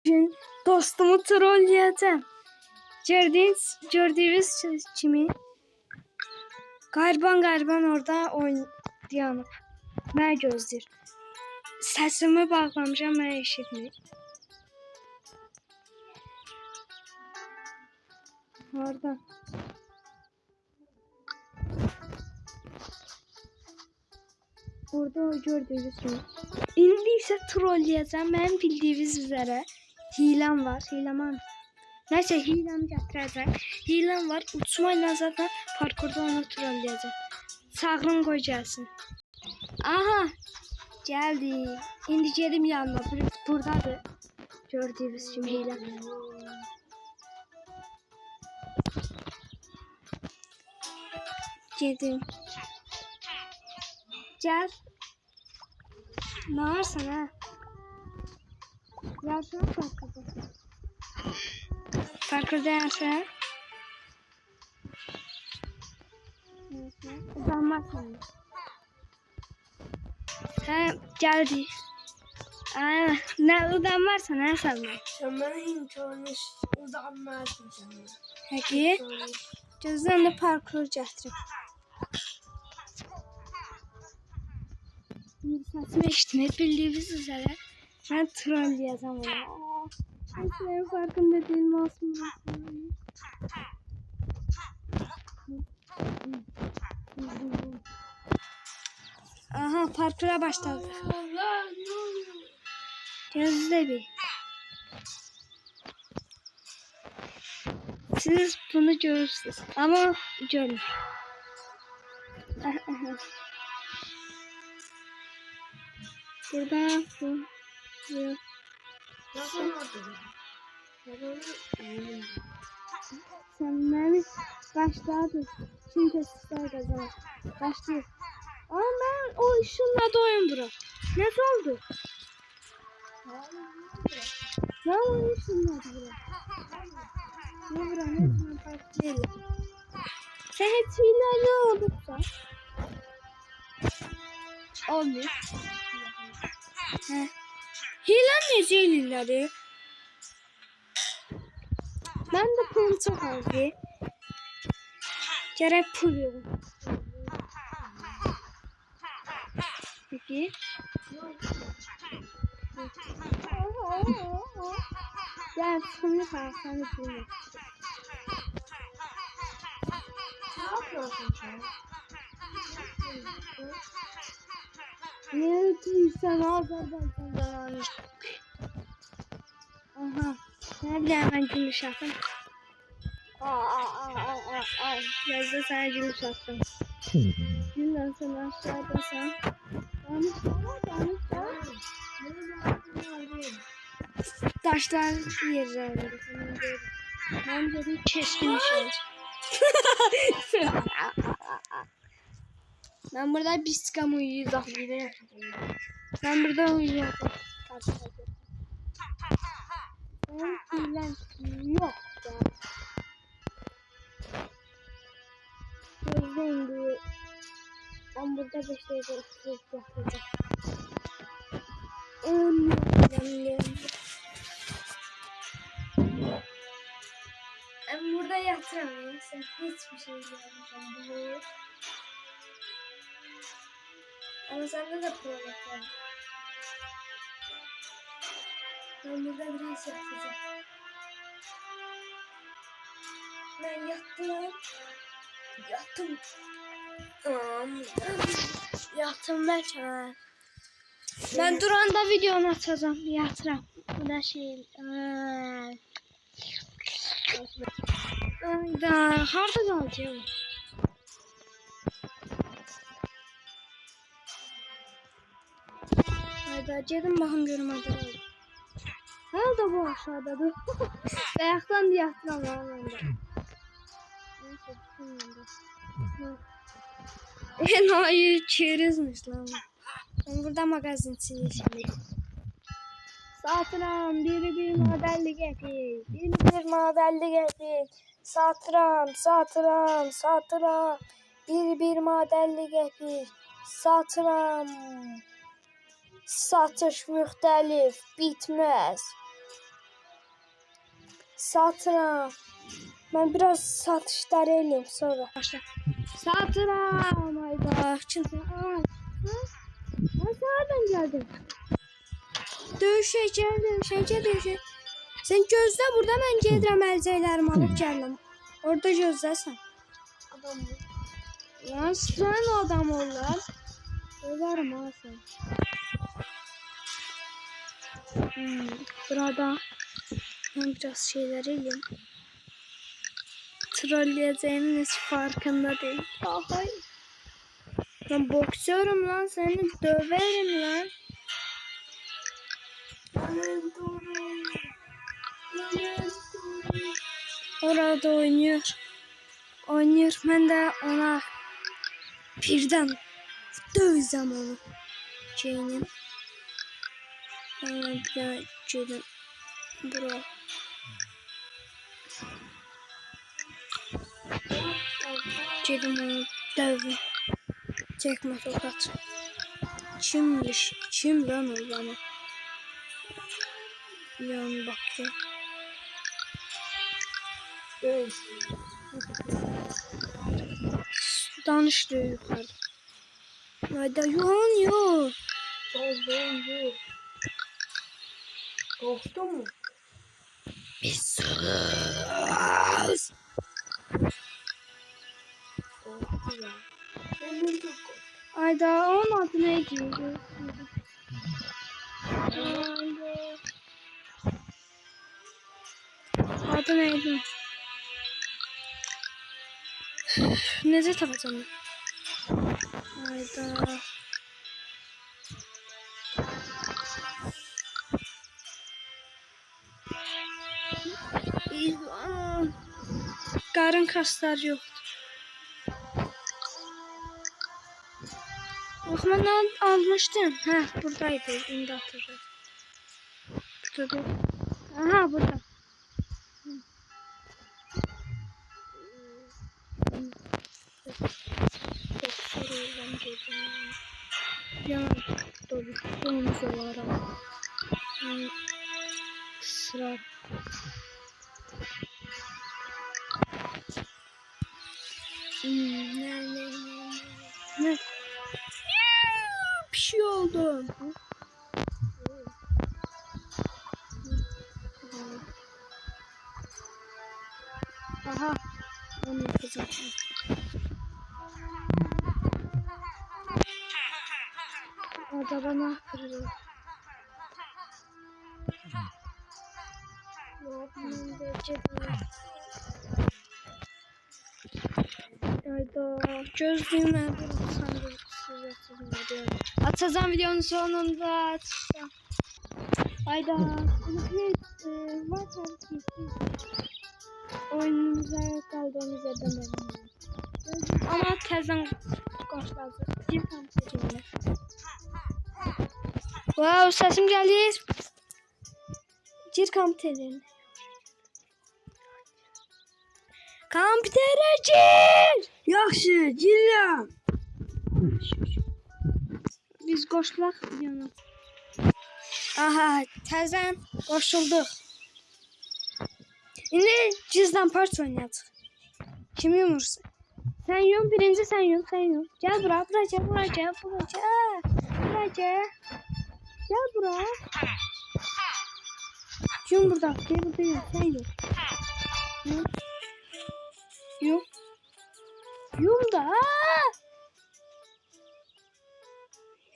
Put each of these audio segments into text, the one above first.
Bugün dostumu trolleyeceğim. Gördüğünüz kimi Gariban orada dayanıb. Mənə gözləyir. Səsimi bağlamışam, mənə eşitmir. Orada. Orada gördüğünüz kimi. İndi isə trolleyəcəm. Mənim bildiyiniz üzere hiləm var. Neyse hilemi gətirəcəm. Hiləm var. Uçmayla zaten parkurda onu trolleyəcəm. Sağırın qoy gəlsin. Aha. Geldi. İndi gedim yanına. Buradadır. Gördüğünüz kimi hiləm. Gedim. Gel. Ne varsan ha? Yarsan parkurda. Parkurda yarsan. Uzanmazsan. Ha geldi. Aa, ne uzanmazsan ha sen ben. Sen bana imkanı uzanmazsın sen. Peki. Gözden de parkur gətirib. Səsimi eşitmir. Bildiyiniz üzere ben trolleyəcəm onu. Senin farkında değilim aslında. Aha parkura başladı. Allah ne oluyor? Gözde bir. Siz bunu görürsünüz ama görün. Burada bu. Nasıl oldu? Sen beni başladı. Şimdi tesisler kazanır. Başlıyor. Ama ben o ışınla doyum bura. Ne oldu? Ne oldu ışınladı bura? Ne bura ne zaman farklı değil. Sen hiç hileli olursa. Olmuyor. He. Hile nece hileleri? Ben de pul çok aldı. Gerek pul yok. Peki. Gel şunu sen pul. Ne yapıyorsun sen? Ne diyorsan Azerbaycan'dan. Aha. Ne bileyim ben gümüş attım. Yazda sana gümüş attım. Günden sonra aşağıdasın. Taşlar yerlerinde. Ben dedim keskin şey. Ben burada biskam uyuyacağım. Ben burada uyuyacağım. Ben hilen yok ya. Gözleyin diye. Ben burada 5 dakika yapacağım. Ben burada yatıramıyorum. Sen hiçbir şey yapmayacağım. Ama sende de problem var. Ben burada biraz yatacağım. Ben yattım. Yattım belki. Ben duranda videonu atacağım. Yatıram. Bu da şey. Hayda. Harda kalacağım. Hayda. Gedim bakım görüm adı. Hayda bu aşağıdadır. Ayaktan diye yatıram. Enayi çerizmiş lan. Ben burada magazinciyim şimdi. Satıram bir modelli getir. Bir modelli getir. Satıram bir modelli getir. Satıram. Satış müxtəlif bitməz. Satıram. Ben biraz satışlar eləyim sonra. Başla. Satıram. Ayda. Çünkü ben nereden geldim? Dövüşeceğim. Sen gözle burada, ben gedirəm əlcəklərimi alıp gəldim. Orada gözləsən. Adam mı? Lan sen adam ol lan. Ölerim ha sen. Burada ben biraz şeyler eləyim. Trolleyeceğimin hiç farkında değil. Ay. Ben boksörüm lan, seni döverim lan. Orada oynuyor. Ben de ona birden döveceğim onu. Şeyinin. Bir daha gelin. Bura. Gelin onu dövün. Çekme tokat. Kim lan o bana? Yan bak ya. Danıştı yukarıda. Hayda yoğun yok. Yok. Korktu mu? Bir sus. Korktu ya. Ben de çok korktum. Ayda onun adı neydi? Adı neydi? Necə tapacağım ben? Ayda. Karın kaslar yoktu. Bak ben almıştım. Ha buradaydı. Şimdi hatırladım. Burada. Aha burada. Çok soruyorum dedim. Ya tabii domuz olarak. Sıra. Ne? Bir şey oldu. Aha. Onu yapacağım. Acaba ne yapıyor? Hayda. Gözlüğüme atacağım videonun sonunda. Atacağım. Hayda. Var tabii ki. Oyunumuza kaldığımız yerden devam. Ama tezden koşladı. Bir kamp. Wow, sesim gelir. Gir kompüterin. Kompütere gir. Yaxşı, girirəm. Biz qoşulaq yana. Aha, təzən qoşulduq. İndi cizdən part oynayacaq. Kim yumursa? Sen yum, birinci sen yum. Gel bura. Gel bura. Yum burada. Gel burada yum. Sen yum. Yum da.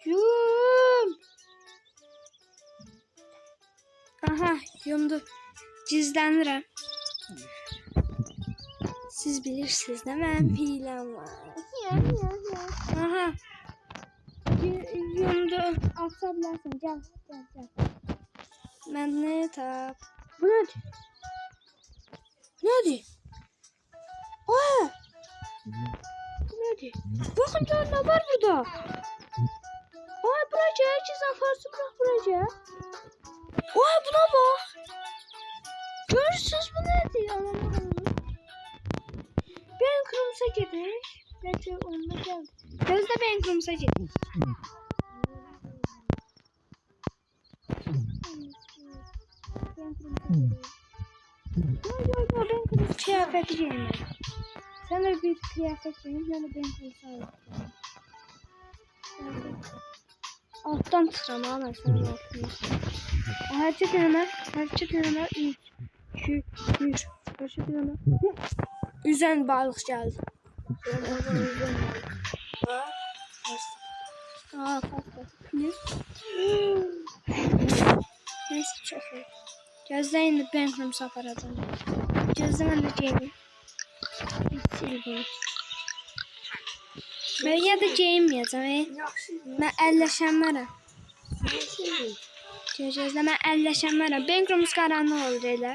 Yum. Aha, yumdu. Cizlənirəm. Siz bilirsiniz de ben hilem var. Aha. Yumdu. Atabilirsin. Gel. Ben ne tap? Bu ne? Ne? Aa! Ne? Bakın canım, ne var burada? Aa, buraya çizen farsı bırak buraya. Aa, buna bak. Görürsünüz bu nedir? Anlamadım. Ben kırmızı gidiş. Belki onunla geldi. Gözde ben kırmızı gidiş. Yo, ben kırmızı kıyafeti giyeyim. Sen de bir kıyafet giyin, ben de ben kırmızı alayım. Alttan tıram ha ben senin altına. Hareket eleme, hareket eleme. 3, 2, 1. Hareket eleme. Üzen balık geldi. Aa, ne? Neyse çok iyi. Gözleyin de ben kırmızı aparatım. Gözleyin de giyeyim. Sil bunu. Ben ya da giyməyəcəm. Mən əlləşənmərəm. Gözlə, mən əlləşənmərəm. Ben kırmızı qaranlıq olur elə.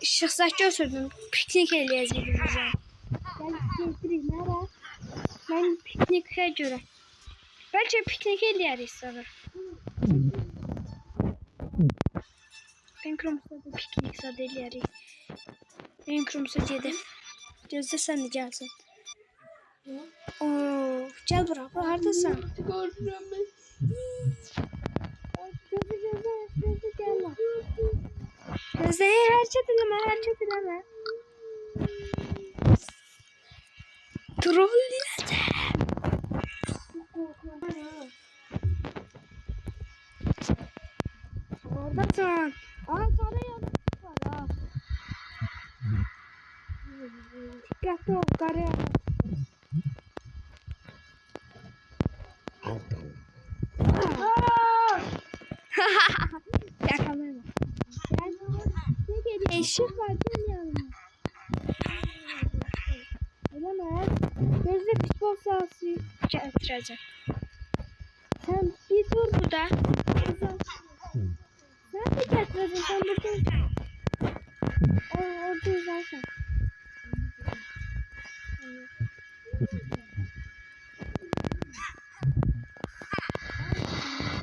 İşıqsaq götürdüm. Piknik eləyəcək bizə. Gəl getirik, nərə? Mən piknikə görə. Bəlkə piknik eləyərik sonra. Ben kırmızı da piknik zad eləyərik. Ben kırmızı gedib. Gözlə sən də gəlsin. Oo, gel bura, haradasın? Gördüm ben. Gözle gel lan. Gözle hareket edeme. Trolleyeceğim. Oradasın. Aa, sana yanlış var ha. Dikkatli ol, karaya. Yakalama. Ne geliyor? Eşek var gel yanıma. Olamaz. Gözde futbol sahası getireceğim. Sen bir dur burada. Sen de getireceksin. Sen burada. Orada uzarsan.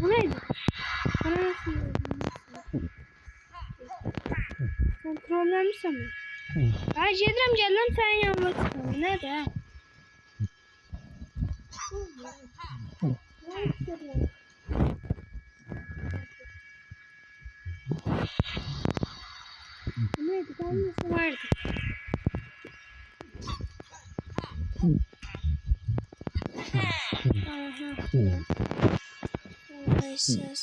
Bu neydi? Bana nasıl sen trollemişsin mi? Ben yedirem geldim sen yanıma çıkalım. Ne de? Bu neydi? Ben nasıl vardı? Neyse.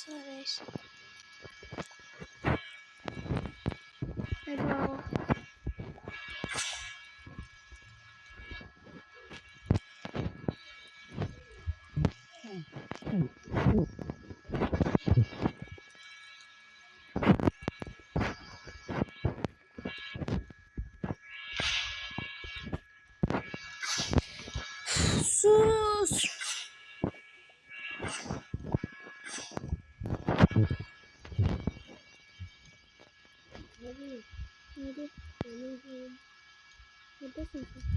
Bravo. Sus. Nerede? Neredesin sen?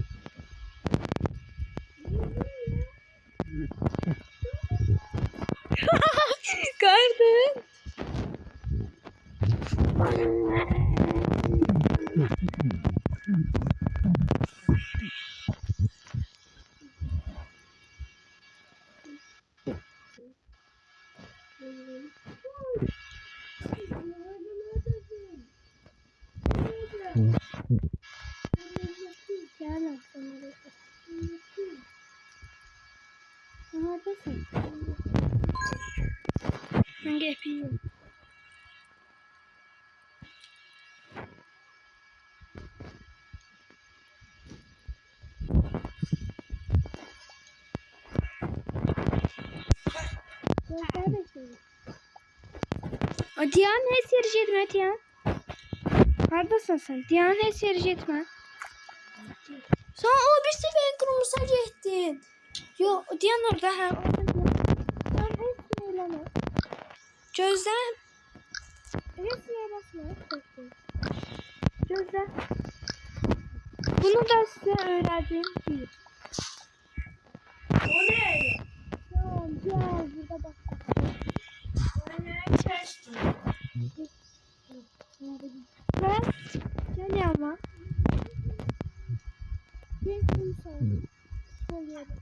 Gördün. Gel aslında. Neredesin? Ben geleyim. Diyan heç yeri getmə, Diyan. Haradasın sen? Diyan heç yeri getmə. Sen o birisi ben kırmızı getdin. Yo, Diyan orada, hə, orada. Sen heç yeri eləmə. Gözlən. Heç yeri basma. Gözlə. Bunu da size öğrendim. O ne? Tamam, gel burada bak. Ben gel yanıma. Ben kumsal. Söylüyorum.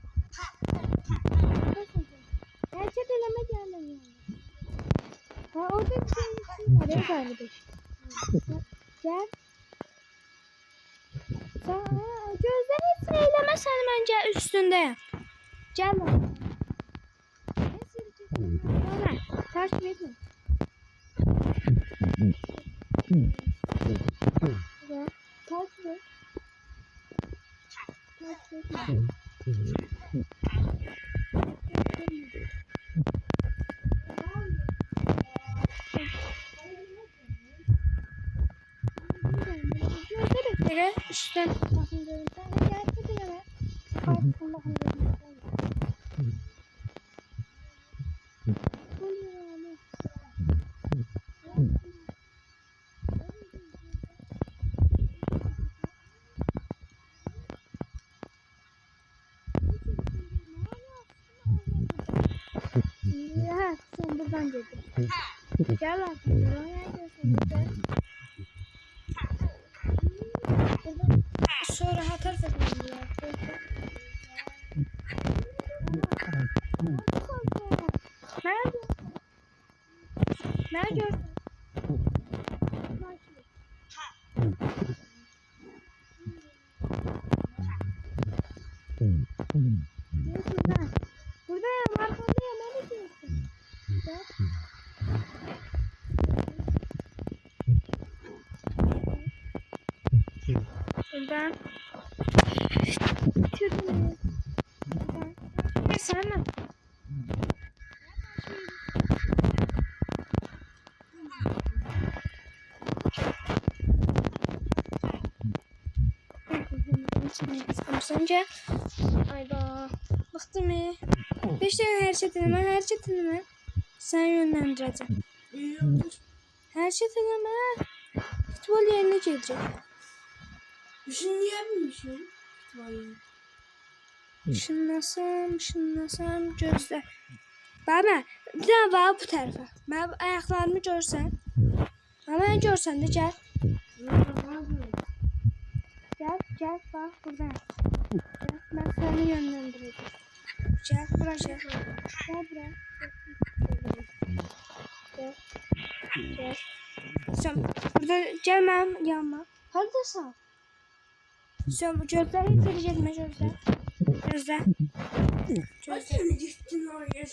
Gerçek eleme gelmem yani. Ha orada bir şey var ya galiba. Gel. Sen gözden hiç eyleme, sen bence üstündeyim. Gel lan. Gel. Takip etme. Gel. Takip et. Takip etme. Gözleri üstten bakın görün. Sen gel buraya. Bakın görün. Ya sen buradan geldin. Gel artık. Gel. Sonra hatar takılıyor ya. Nerede? Nerede? Burada. Buradayım. Arkandayım. Ne diyorsun? Gel. Buradan. Bitirdim. Buradan. Sana. Sence? Ayda. Bıktım mı? 5 tane her şeyini sen yönlendireceğim. Her şeyini futbol yerine gelecek. Düşünüyormuşum. Şunlasam gözle. Baba, bir tane var bu tarafa. Ben ayaklarımı görsen. Ama ben görsen de gel. Gel bak buradan. Gel, ben seni yönlendireceğim. Gel buraya gel. Gel buraya. Gel. Sen burada gelmem yanma. Haklısın. Sen bu gözler hiç verecekme gözler. Gözler. Sen gittin oraya.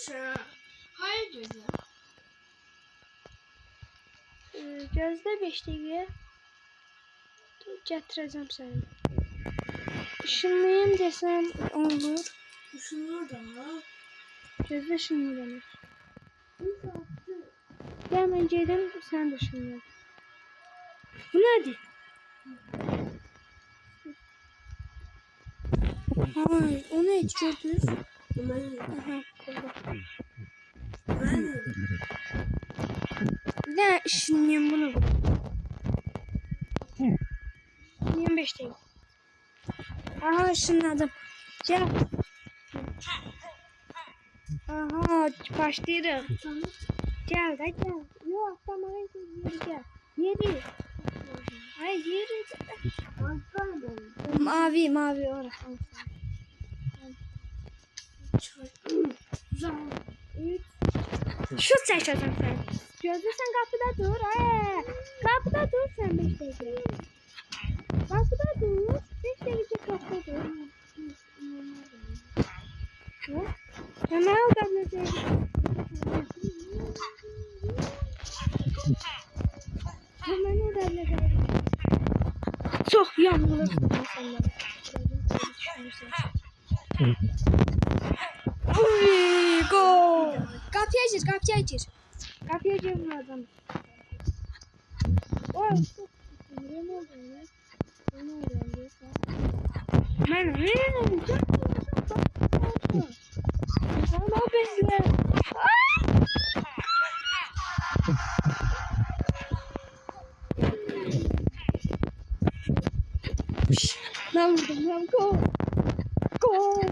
Hayır gözler. Gözde 5 dəqiqə gətirəcəm səni. Işınlayım desəm olur. Düşünüyor da. Gözdə işınlayım. Gəl mən gedim, sən də işınlayım. Bu nədir? Ay, o nə heç gördünüz? Aha, burada. Ne işinliyim bunu? 25 değil. Aha ışınladım. Gel. Aha başlayalım. Gel de gel. Yok tamam yeri gel. Yeri. Ay yeri. Mavi orası. Şut çekeceğim sen. Gözde sen kapıda dur. Kapıda dur sen 5 dakika. Kapıda dur. 5 dakika kapıda dur. Hemen al kapıda. Hemen al kapıda. Çok yanılır. Uy, gol. Kapıya gir. Kapıya girmeden. Oy. Ne oldu ya? Ne oldu ya? Ben Sana bezle. Ben vurdum ben gol. Gol.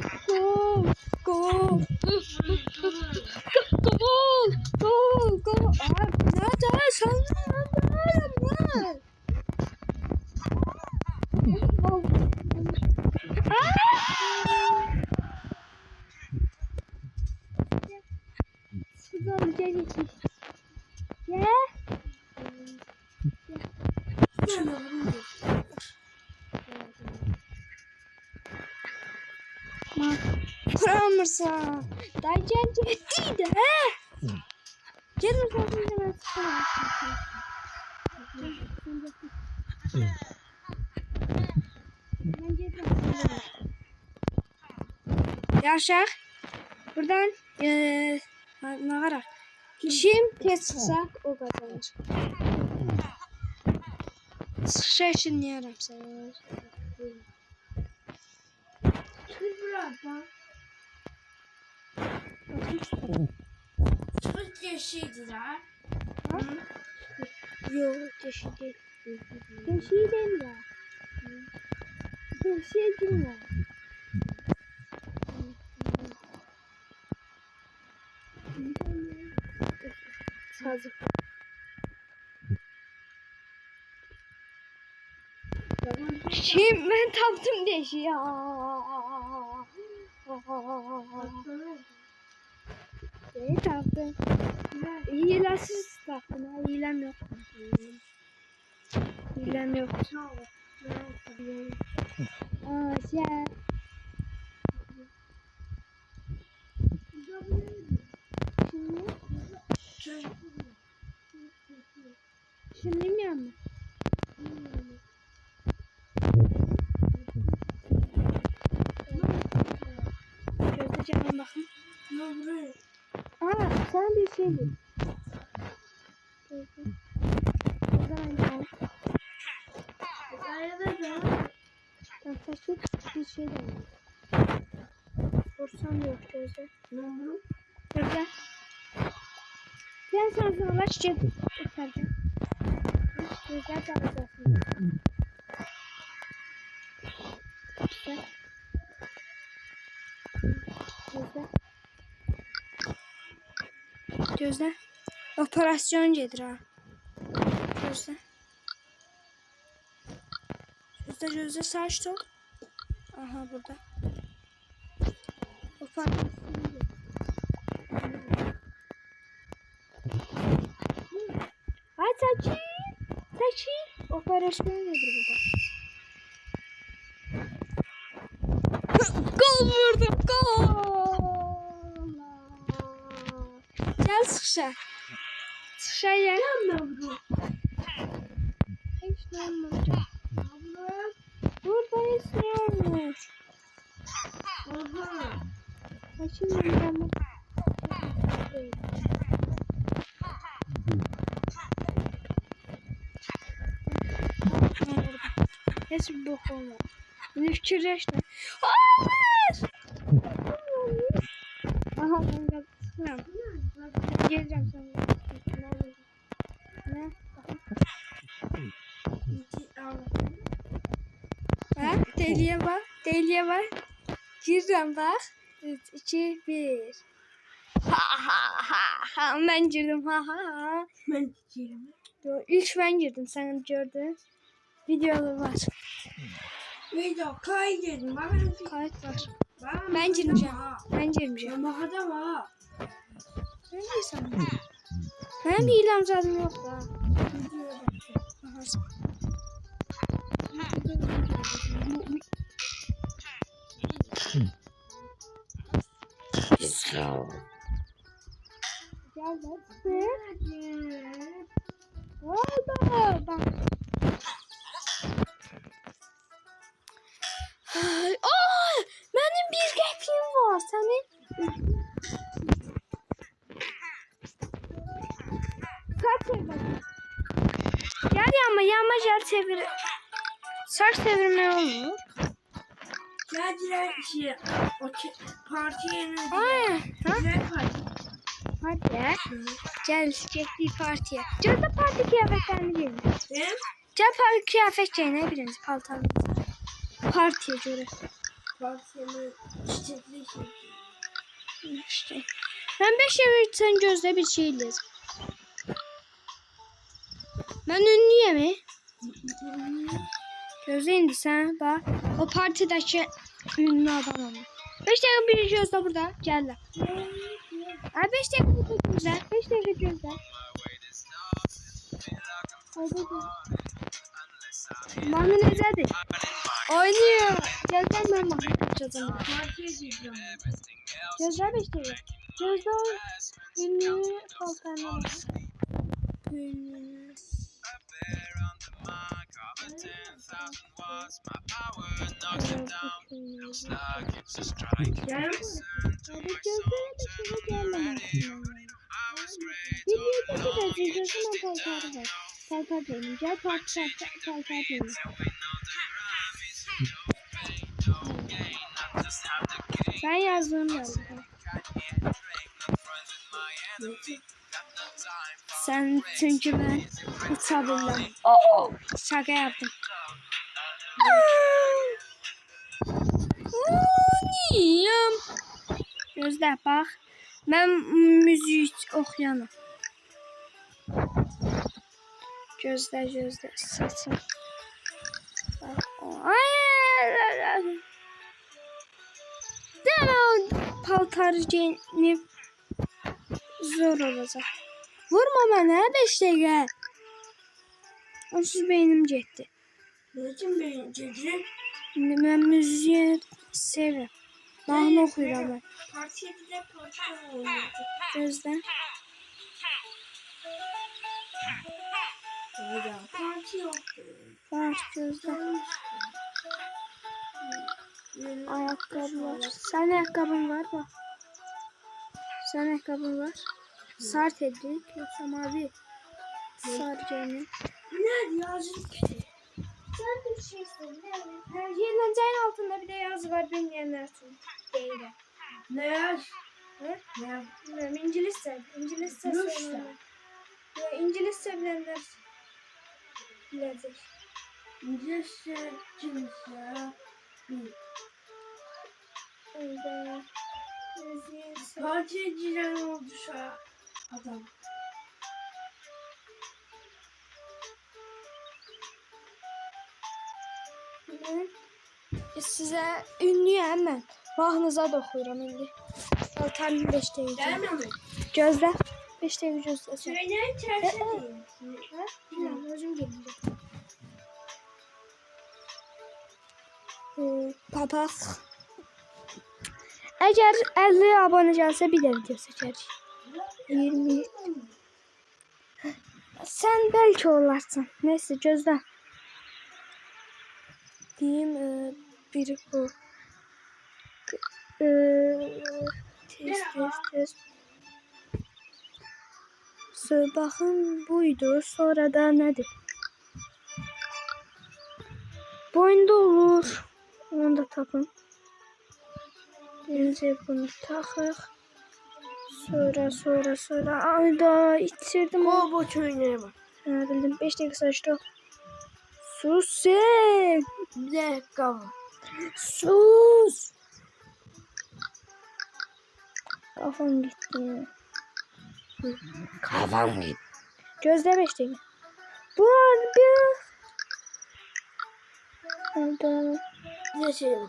Nerede? Sen nerede? Kızım gel. salmırsan. Day gel getdi də. Gel uzaqdan mən çıxaram. Ben getirdim. Yaşar. Buradan ne var? Kim tez çıksak o kazanır. Sıkışa işinleyerem seni. Çıkır bırak bak. Çıkır yeşildi ha. Yok, deşi değil. Deşi değil ya. Deşi değil ya. Sazı. Kim ben taptım deşi ya. Ne taptım? Hilesiz taptım. Hilem yok. Hilem yok. Şey. Şimdi mi yandı? Gözde canım bakın. Ne buraya? Aa, sen bir şey değil. O zaman ben. Ben saçıp bir şey de var. Vursam yok gözde. Ne buraya? Gözde. Ben sana çiçek öperdim. Gözler çalışıyorsun. Gözde. Gözde. Gözde. Operasyon gedir ha. Gözde. Gözde saç tut. Aha burada. Operasyon gedir. Ay saçı. Saçı. Operasyon gedir burada. Gol vurdum. Gol. Gel sıkışa. Sıkışa gel. Ne buraya? Hiç ne olmadı. Burada hiç ne olmuş. Oha. Açayım ben bunu. Hiç bir bok olmadı. Ne fikirleşme. Hayır! Aha ben kalktım. Geleceğim sana. Ne? Ha? Deliye bak. Deliye bak. Girdim bak. 3, 2, 1. Ha ha ha ha. Ben girdim. Ha ha ha. Ben gidiyorum. Yo, ilk ben girdim. Sen gördün. Videoda var. Video kaydedin. Ben Kayıt var. Ben Ben girmeyeceğim. Ben girmeyeceğim. Yamaha'da var. Ben de sanırım. Benim hilem zaten yok da. Aha. Gel bak. Oldu. Bak. Ay, benim bir gekliğim var. Senin kaç bak. Gel yanma gel çevir. Saç çevirme olmuyor. Geldiler şey. O partiye ne? Ay, ha? Güzel parti. Hadi. Gel gekli partiye. Gel de parti kıyafetlerini giyin. Benim Gel parti kıyafet giyin. Ne biliriz paltarını. Partiye göre. partiyemi çiçekli şey. İşte. Ben 5 ev sen gözde bir şey lazım. Ben ünlüyüm mi? Gözde indi sen bak. O partideki ünlü adamım. 5 dakika bir gözde burada. Gel lan. Ay 5 dakika gözde. 5 dakika gözde. Hadi. Mahmut Ezadi. Oynuyor. Gel ben Mahmut Ezadi. Partiye gideceğim. Gözler beşteydi. Gözler ünlü paltarına bak. Ünlü. Gel mi? Hadi gözlere de şöyle gelmem. Videodaki de gözüme paltarı var. Paltar benim. Gel paltar benim. Ben yazdım yazdım. Sen çünkü ben uçabildim. Oh, şaka yaptım. Niyem? Gözlə bax. Mən müzik oxuyanım. Gözlə saçım. Ay. Demə paltarı giyinib zor olacaq. Vurma mənə 5 dəqiqə. Onsuz beynim getdi. Ne için beni Cedire? Mən müziği sevirəm. Mahnı oxuyuram mən. Partiye de partiye oynuyordu. Gözlə. Hayda. Parti yoktu. Bax gözlə. Ayakkabılar. Sen ayakkabın var mı? Sen ayakkabın var. Sart edildik yoksa mavi. Sarıcının. Ne yazık ki. Sen bir şeysin. Yenilenceğin altında bir de yazı var bilmeyenler için. Değil. Ne yaz? He? Ne yaz? Bilmiyorum. İngilizce. İngilizce Rusça. söylemem. Ya İngilizce bilenler bilecek. İngilizce kimse bir. Öyle. Müziği Partiye giren oldu şu adam. Sizə ünlüyəm mən. Mahnınıza da oxuyuram indi. Paltarın 5 dəqiqə. Gelmiyor mu? Gözlə. 5 dəqiqə gözlə. Söyleyen tersi değil. Bilmem, özüm gelmeyecek. Papaq. Əgər 50 abone gəlsə bir də video çəkərik. 20. Sən bəlkə olarsan. Neyse gözlə. Diyeyim biri bu. Test. Baxın buydu. Sonra da nədir? Boyunda olur. Onu da tapın. Önce bunu taxıq. Sonra. Ayda itirdim. O bu çöyneye bak. Ha, bildim. 5 dəqiqə saçdı. Sus sen. Bir de kava. Sus. Kafam gitti. Kafam gitti. Gözle 5 dəqiqə. Bu arada orada Ne şey bu?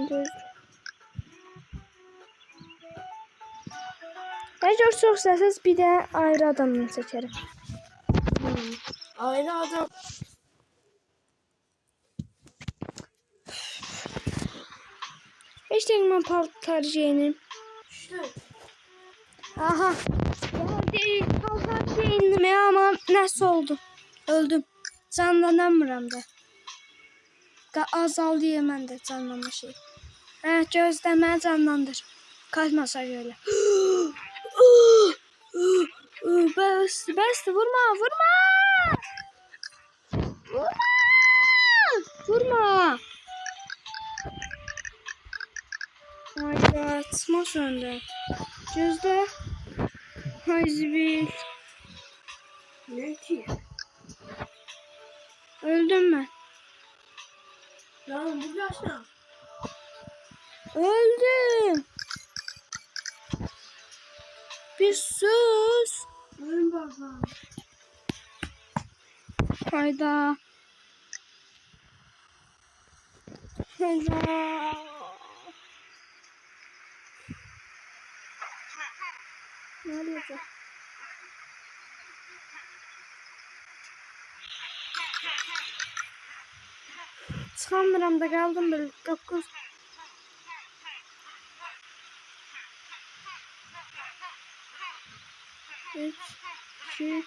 göz. Eğer çok sessiz bir de ayrı adamını seçerim. Ayrı adam. İşte ben paltar giyinim. İşte. Aha. Ya değil paltar giyinim ama nasıl oldu? Öldüm. Canlanamıram da. Azalıyor məndə canlanma şey. Hə, gözləmə canlandır. Kaçmasa böyle. Bəsdir, vurma. Vurma. Hayda, çıkma söndü. Gözlə. Hayzibil. Ne ki? Öldüm ben. Lan bu yaşta. Öldüm. Bir sus. Ölüm bakalım. Hayda. Ne olacak? Çıxamıram da qaldım böyle 9. Üç, 2,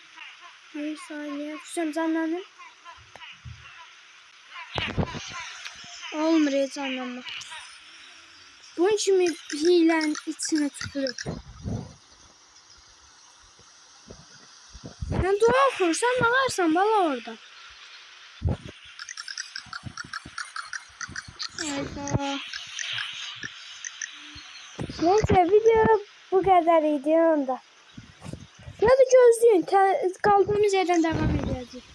1 saniye. Füsun canlanın. Olmur heyecanlanma. Bunun kimi hilənin içine tüpürüb. Sen dua okursan alarsan bala orada. Evet. Neyse video bu kadar idi onda. Ya da gözlüyün. Kaldığımız yerden devam edeceğiz.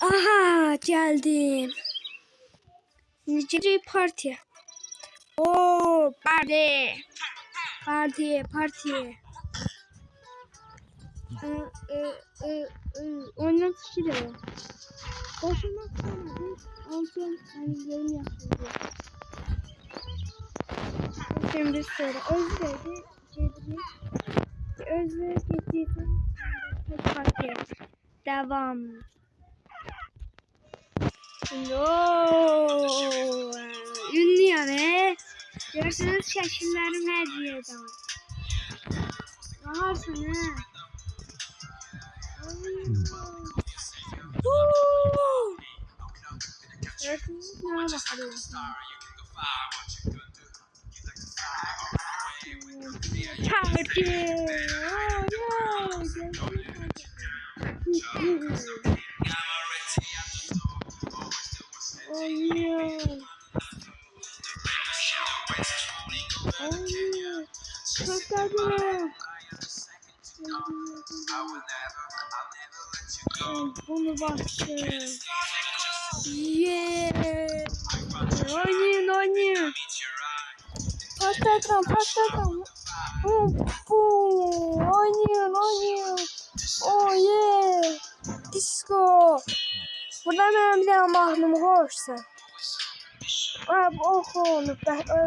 Aha geldim. Şimdi partiye. Oo parti. Parti. Oynamak istiyorum. Boşuna kalmadı. Altın annelerimi yapıyordu. Şimdi sonra Özleri getirdim. Partiye. Devam. Ooo. Ünlü yani. Görürsünüz şaşırlarım her yerde var. Baharsın ha. Görürsünüz neye bakalım. Parti. Oh yeah. Bunu bastı. Yeah. Oynayın. Patlatalım. Oynayın. Oh yeah. Disco. Buradan benim bir tane mahnım koyursan. Onu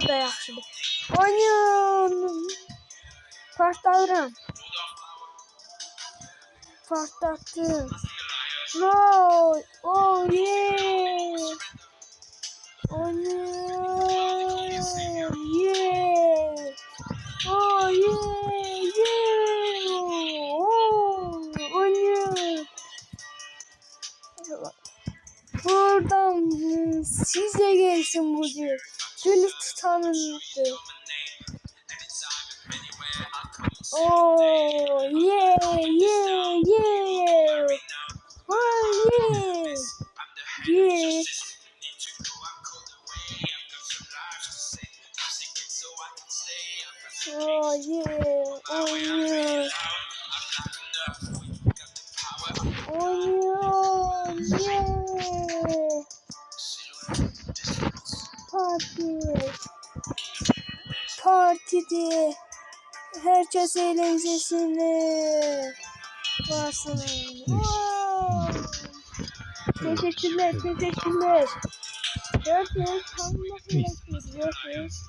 da yaxşıdır. Oynayın. Partladım. Patlattım. Roll. Oh yeah. Oynayın. Yeah. Oh yeah. Oh. Oynayın. Buradan size gelsin bu diyor. Gülü tutanındı. Oh yeah. Oh yeah. Yeah. Oh yeah. Partide herkes eğlencesine varsın. Teşekkürler. Görüşürüz.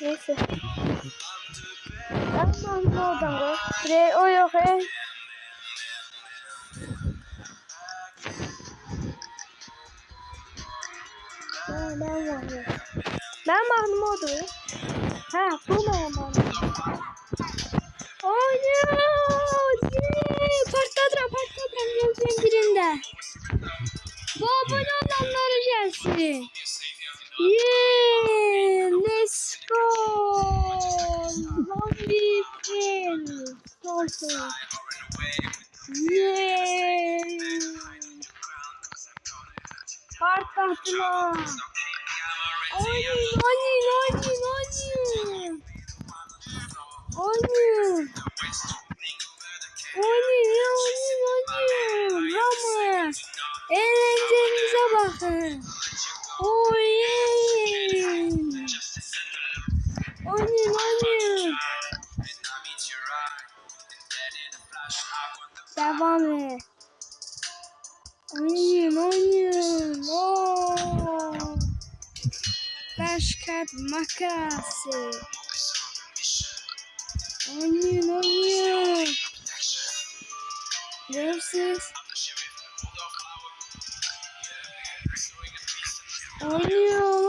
Neyse. Tamam oradan koy. Buraya o yok Ben mahnım oldu. Ha bu mahnım. Oynuyor. Partladıram gözün birinde. Bu abone olanları gelsin. Yeah, let's go. Lonely friends. Also. Yeah. Partladılar. Oynayın. Rama. Eğlencenize bakın. Oynayın. Devam et. Oynayın. Başkat makası. Oynayın. Görürsünüz. Oynayın.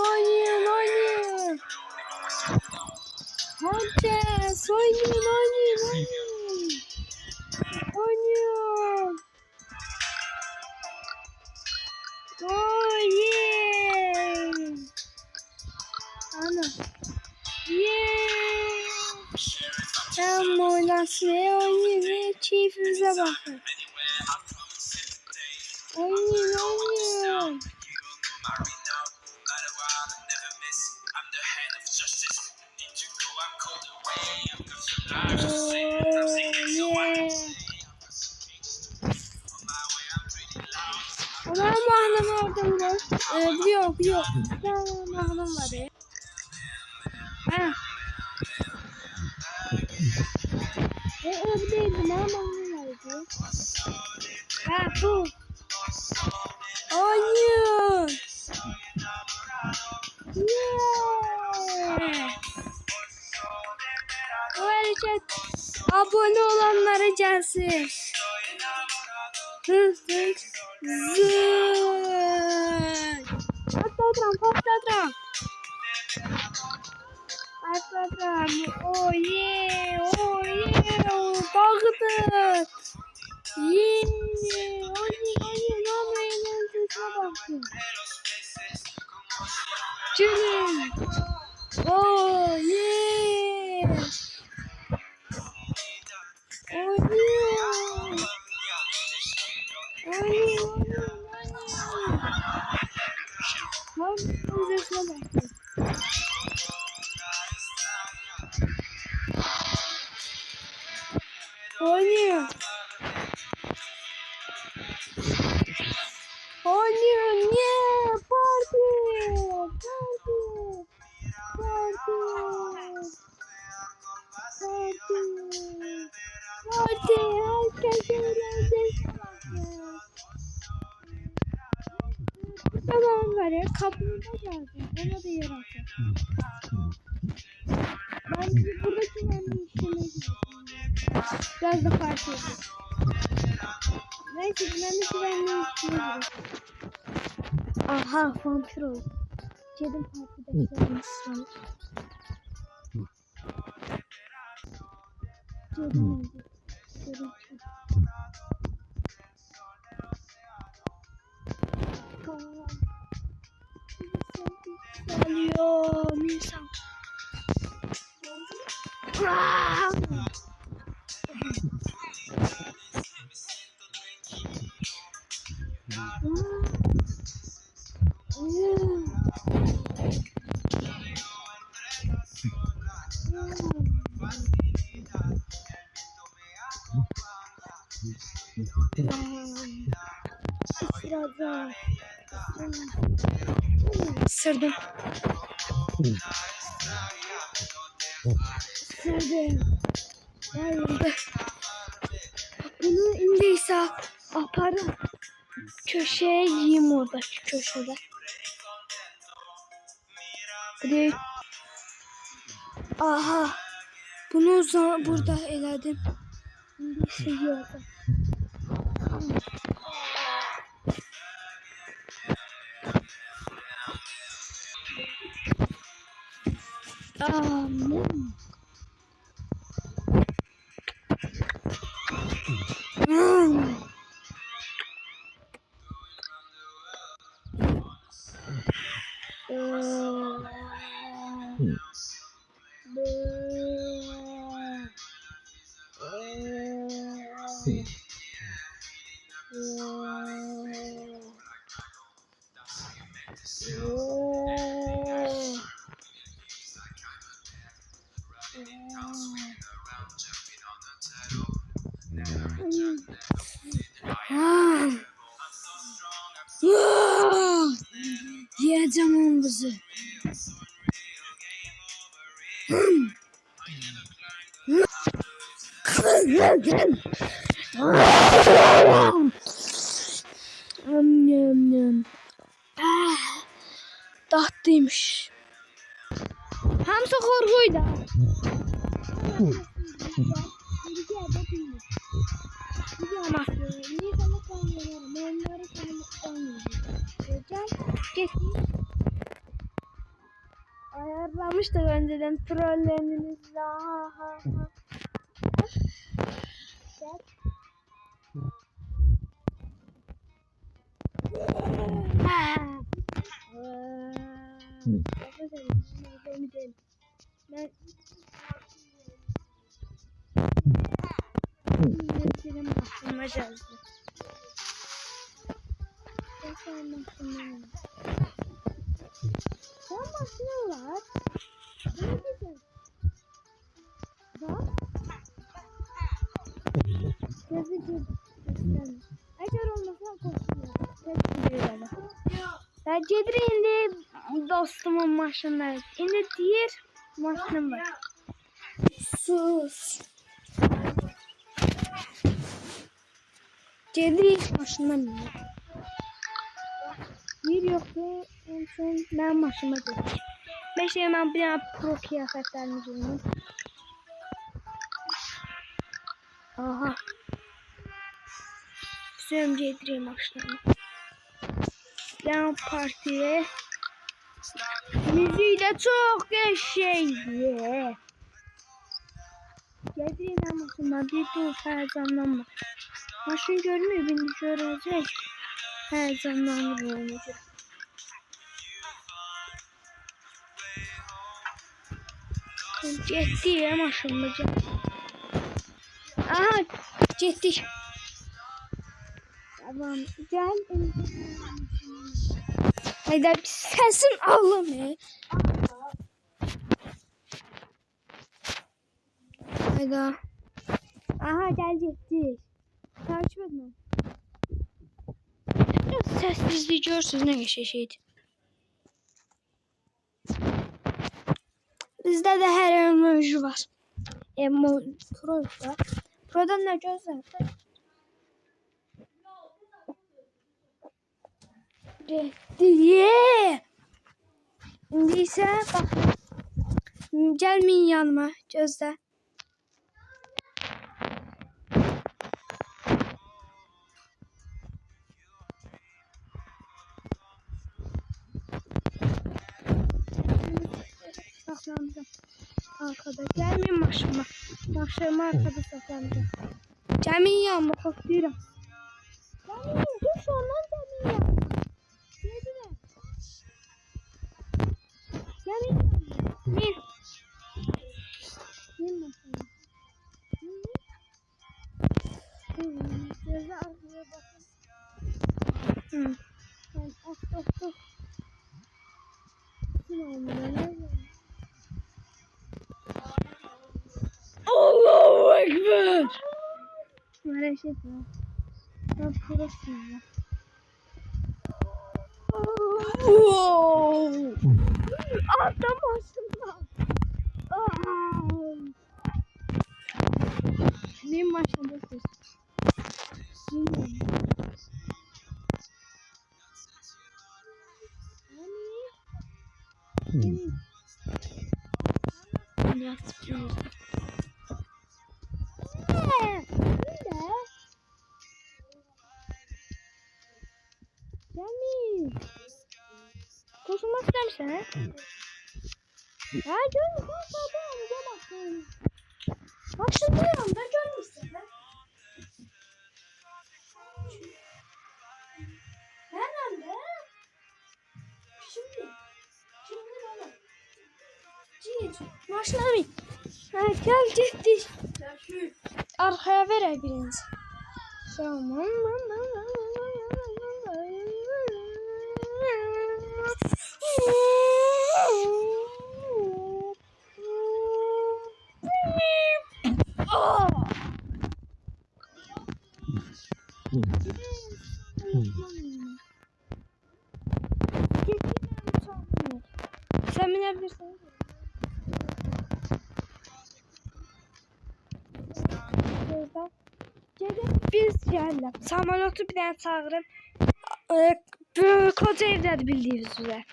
Herkes oynayın. Oh yeah. Ana. Yeah. Tam oynayın. Keyfimize bakın. Oynayın. Ulan mahnım oradan var. Yok. Ben mahnım var ya. Ha. Öldüydüm ama mahnım vardı. Ha bu. Oyun. Yeah. Bu hareket abone olanlara gelsin. Zıt. Patladıram. Oh yeah. Bağıdır. Yeah. Oynayın. Sesine bakın. Gülün. Oh yeah. Oynayın. Tam sesine bakın. Oynayın. Yeah. Parti. Herkes eğlenecek. Tamam var ya. Kapımda geldim. Ona da yer atacağım. Ben buradaki önemli işime gidiyorum. Biraz da parti edeyim. Neyse önemli işime gidiyorum. Aha vampir oldu. Kedim partide söylemiştim. Kedim oldu. Geliyor insan. Sırdım. Ayrıldı. Bunu indiyse aparım. Köşeye yiyeyim oradaki köşede. Buraya. Aha. Bunu burada eledim. İndiyse yiyordum. Yiyeceğim onu bizi. Tatlıymış. Hamsi korkuydu. Bir yerde bilmiyorum. Bir yamasın. Niye sana kanıyorum? Onları tanımaktan gel. Getir. Ayarlamıştık önceden trollerimizle. Ha ha ha. Gel. Ben benim aklıma geldi. Sen makine var. Ne diyeceğim? Bak. Yazıcı. Eğer olmasa korkuyorum. Ben Cedri'nin dostumun maşınları. Şimdi diğer maşınım var. Sus. Cedri'nin maşınım var. Bir yoktu. En son ben maşıma dedim. Ben hemen bir tane pro kıyafetlerini giydim. Aha. Söyleyeyim Cedri'nin maşınım. Ben partiye müziği de çok şeydi. Cedri'nin maşınına bir dur heyecanlanma. Maşın görmüyor beni görecek. Heyecanlanmıyor. Ciddi maşınla ciddi. Aha ciddi. Tamam gel. Hayda bir sesin ağlamıyor. Hayda. Aha gel ciddi. Takip etme. Biraz sessizliği görürsünüz ne şeydi. Bizde de her emoji var. Pro var. Pro'dan ne gözler? Diye. İndiyse bak. Gelmeyin yanıma gözler. Saklandım. Arkada. Gelmeyin maşıma. Maşıma arkada saklandım. Gelmeyin yanıma korkuyorum. Gelmeyin. Dur şu ondan gelmeyin yanıma. Gelmeyin. Gelmeyin yanıma. Gel. Gel maşıma. Gözü arkaya bakın. Ben of. Allahu Ekber. Maalesef ya. Ben prosuyum ya. Adam başında. Neyin başındasın? Bilmiyorum. Yaptım. Ne? Cemil. Koşulmak ister misin? Ya görmüşsün sabah amca bakın. Başlıyorum da görmüşsün. Nerede? Şimdi bana. Başlamayın. Gel ciddi. Arkaya ver biriniz. Tamam. Sen binebilirsin. Biz geldim. Samolotu bir tane çağırıp koca evde bildiğiniz üzere.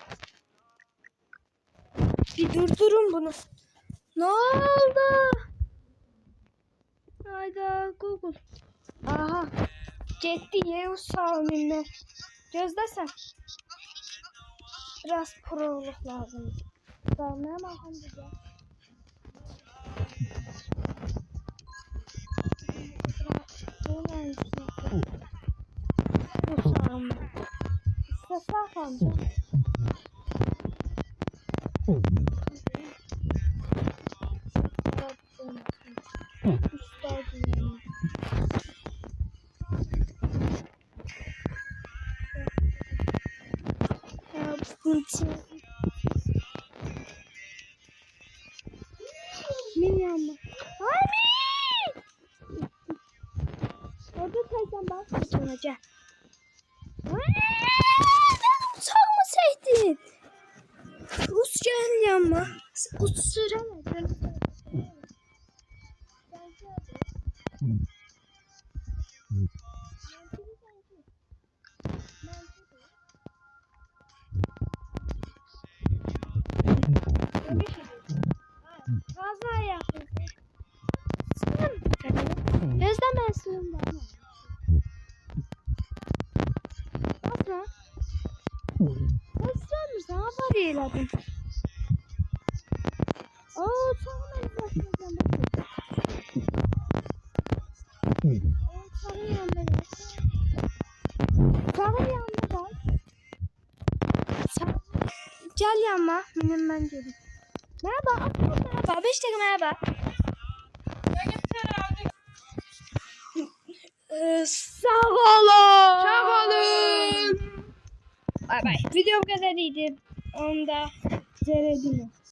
Bir durdurun bunu. Ne oldu? Hayda Google. Aha. Getdi Yavuz salonuna. Gözləsən. Biraz proluk lazım. Salonaya baxın bizə. Bu salon. İstəsə baxın. Milyon mu? Amin! Orada teyzem bak kaçınacak. Ben uçağımı sevdim. Uç gel yanma. Uç süremez. Kaza yaptım. Gözleme suyum var. Basma. Basma mısın? Haber eyledim. Oo, çok uzaklaşacağım. Sarı yanına gel. Sarı yanına gel. Gel yanıma. Benim ben gelin. Merhaba. Merhaba. 5 dakika merhaba. Sağ olun. Sağ olun. Bay bay. Video bu kadar iyiydi. Onda seyredin.